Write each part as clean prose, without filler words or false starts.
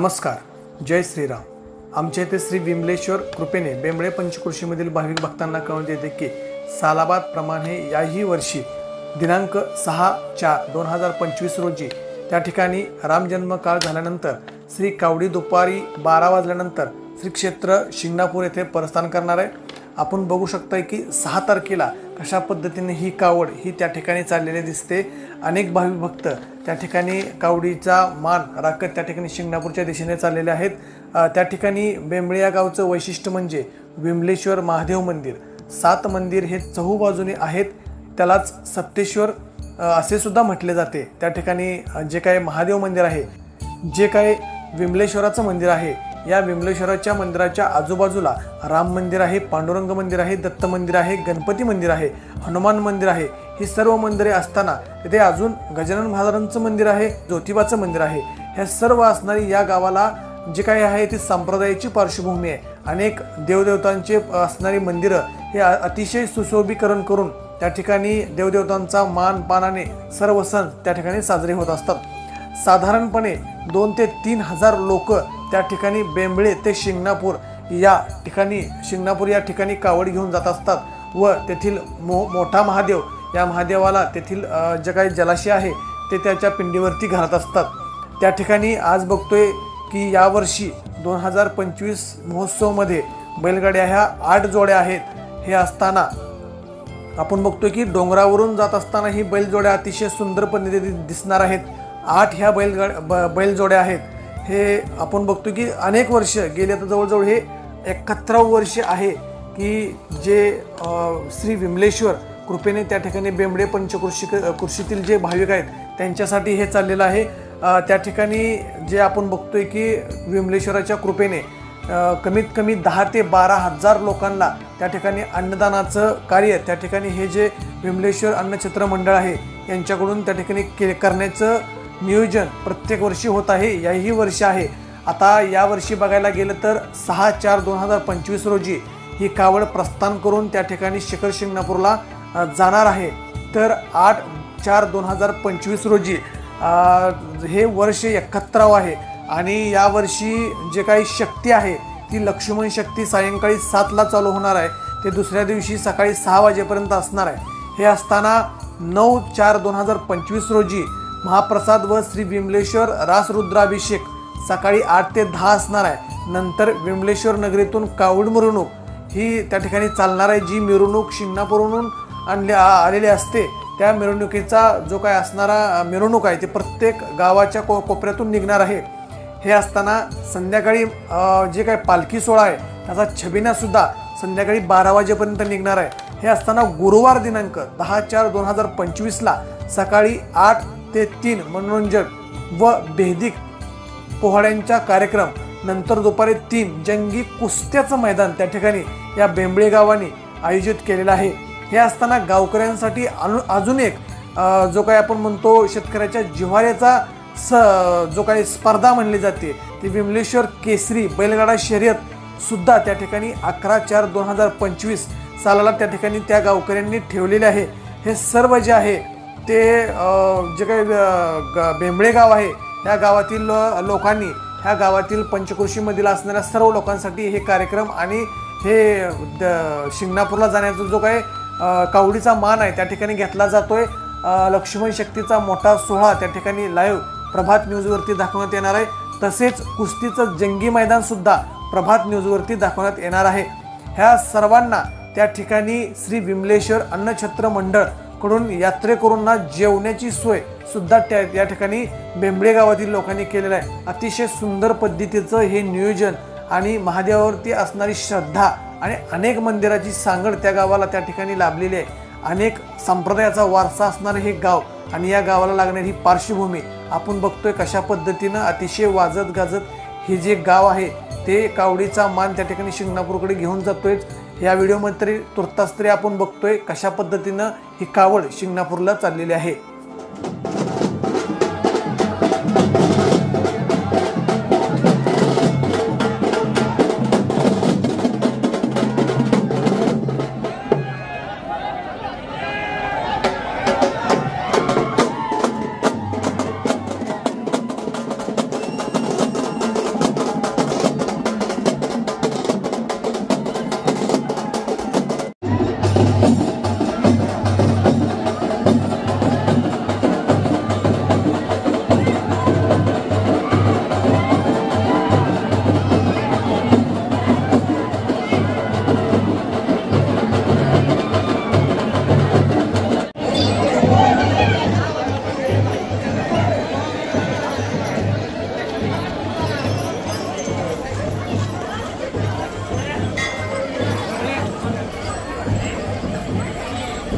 नमस्कार, जय श्रीराम। आमच्या इथे श्री विमलेश्वर कृपेने बेंबळे पंचकृषीमधील भाविक भक्तांना कळवण्यात येते की सालाबादप्रमाणे याही वर्षी दिनांक 6/4/2025 रोजी त्या ठिकाणी रामजन्म काळ झाल्यानंतर श्री कावडी दुपारी 12 वाजल्यानंतर श्री क्षेत्र शिंगणापूर येथे प्रस्थान करणार आहे। आपण बघू शकताय की 6 तारखेला कशा पद्धतीने ही कावड ही त्या ठिकाणी चाललेली दिसते। अनेक भाविक भक्त त्या ठिकाणी कावडीचा मान राखत त्या ठिकाणी शिंगणापूरच्या दिशेने चाललेले आहेत। त्या ठिकाणी बेंबळे या गावचं वैशिष्ट्य म्हणजे विमलेश्वर महादेव मंदिर। 7 मंदिर हे चहूबाजूने आहेत, त्यालाच सप्तेश्वर असे सुद्धा म्हटले जाते। त्या ठिकाणी जे काय महादेव मंदिर आहे, जे काय विमलेश्वराचं मंदिर आहे, या विमलेश्वराच्या मंदिराच्या आजूबाजूला राम मंदिर आहे, पांडुरंग मंदिर आहे, दत्त मंदिर आहे, गणपती मंदिर आहे, हनुमान मंदिर आहे। ही सर्व मंदिरे असताना तिथे अजून गजानन महाराजांचं मंदिर आहे, ज्योतिबाचं मंदिर आहे। हे सर्व असणारी या गावाला जे काही आहे ती संप्रदायाची पार्श्वभूमी आहे। अनेक देवदेवतांचे असणारी मंदिरं हे अतिशय सुशोभीकरण करून त्या ठिकाणी देवदेवतांचा मान पानाने सर्व सण त्या ठिकाणी साजरे होत असतात। साधारणपणे 2 ते 3 हजार लोक त्या ठिकाणी बेंबळे ते शिंगणापूर या ठिकाणी कावड घेऊन जात असतात व तेथील मोठा महादेव या महादेवाला तेथील जे काही जलाशय आहे ते त्याच्या पिंडीवरती घालत असतात। त्या ठिकाणी आज बघतोय की यावर्षी 2025 महोत्सवमध्ये बैलगाड्या ह्या 8 जोड्या आहेत। हे असताना आपण बघतोय की डोंगरावरून जात असताना ही बैलजोड्या अतिशय सुंदर पद्धतीने दिसणार आहेत। 8 ह्या बैलजोड्या आहेत। हे आपण बघतो की अनेक वर्ष गेले, तर जवळजवळ हे 71 वर्ष आहे की जे श्री विमलेश्वर कृपेने त्या ठिकाणी बेंबळे पंचकृषीतील जे भाविक आहेत त्यांच्यासाठी हे चाललेलं आहे। त्या ठिकाणी जे आपण बघतोय की विमलेश्वराच्या कृपेने कमीत कमी 10 ते 12 हजार लोकांना त्या ठिकाणी अन्नदानाचं कार्य त्या ठिकाणी हे जे विमलेश्वर अन्नछत्र मंडळ आहे यांच्याकडून त्या ठिकाणी करण्याचं नियोजन प्रत्येक वर्षी होत आहे। याही वर्ष आहे। आता या वर्षी बघायला गेलं तर 6/4/2025 रोजी ही कावड प्रस्थान करून त्या ठिकाणी शिखर शिंगणापूरला जाणार आहे। तर 8/4/2025 रोजी हे वर्ष 71 आहे आणि या वर्षी जे काही शक्ती आहे ती लक्ष्मण शक्ती सायंकाळी 7ला चालू होणार आहे, ते दुसऱ्या दिवशी सकाळी 6 वाजेपर्यंत असणार आहे। हे असताना 9/4/2025 रोजी महाप्रसाद व श्री विमलेश्वर रासरुद्राभिषेक सकाळी 8 ते 10 असणार आहे। नंतर विमलेश्वर नगरीतून कावड मिरवणूक ही त्या ठिकाणी चालणार आहे। जी मिरवणूक शिंगणापूरहून आलेली असते त्या मिरवणुकीचा जो काय असणारा मिरवणूक आहे ते प्रत्येक गावाच्या कोपऱ्यातून निघणार आहे। हे असताना संध्याकाळी जे काय पालखी सोहळा आहे त्याचा छबिना सुद्धा संध्याकाळी 12 वाजेपर्यंत निघणार आहे। हे असताना गुरुवार दिनांक 10/4/2025ला सकाळी 8 ते 3 मनोरंजक व भेदिक पोहाड्यांचा कार्यक्रम, नंतर दुपारी 3 जंगी कुस्त्याचं मैदान त्या ठिकाणी या बेंबळे गावाने आयोजित केलेलं आहे। हे असताना गावकऱ्यांसाठी अजून एक जो काही आपण म्हणतो शेतकऱ्याच्या जिव्हाळ्याचा जो काही स्पर्धा म्हणली जाते ती विमलेश्वर केसरी बैलगाडा शर्यत सुद्धा त्या ठिकाणी 11/4/2025 सालाला त्या ठिकाणी त्या गावकऱ्यांनी ठेवलेले आहे। हे सर्व जे आहे ते जे काही बेंबळे गाव आहे या गावातील लोकांनी ह्या गावातील पंचकृषीमधील असणाऱ्या सर्व लोकांसाठी हे कार्यक्रम आणि हे शिंगणापूरला जाण्याचा जो काही कावडीचा मान आहे त्या ठिकाणी घेतला जातोय। लक्ष्मण शक्तीचा मोठा सोहळा त्या ठिकाणी लाईव्ह प्रभात न्यूजवरती दाखवण्यात येणार आहे। तसेच कुस्तीचं जंगी मैदान सुद्धा प्रभात न्यूजवरती दाखवण्यात येणार आहे। ह्या सर्वांना त्या ठिकाणी श्री विमलेश्वर अन्नछत्र मंडळ कडून यात्रेकरूंना जेवण्याची सोय सुद्धा या ठिकाणी बेंबळे गावातील लोकांनी केलेलं आहे। अतिशय सुंदर पद्धतीचं हे नियोजन आणि महादेवावरती असणारी श्रद्धा आणि अनेक मंदिराची सांगड त्या गावाला त्या ठिकाणी लाभलेली आहे। अनेक संप्रदायाचा वारसा असणारे हे गाव आणि या गावाला लागणारी ही पार्श्वभूमी आपण बघतोय कशा पद्धतीनं अतिशय वाजत गाजत हे जे गाव आहे ते कावडीचा मान त्या ठिकाणी शिंगणापूरकडे घेऊन जातोय। या व्हिडिओमध्ये तुर्तास तरी आपण बघतोय कशा पद्धतीनं ही कावड शिंगणापूरला चाललेली आहे।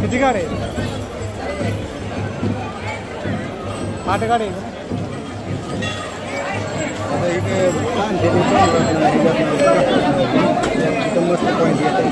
किती गाडी आहे? 8 गाडी आहे. मस्त पॉईंट येत आहे.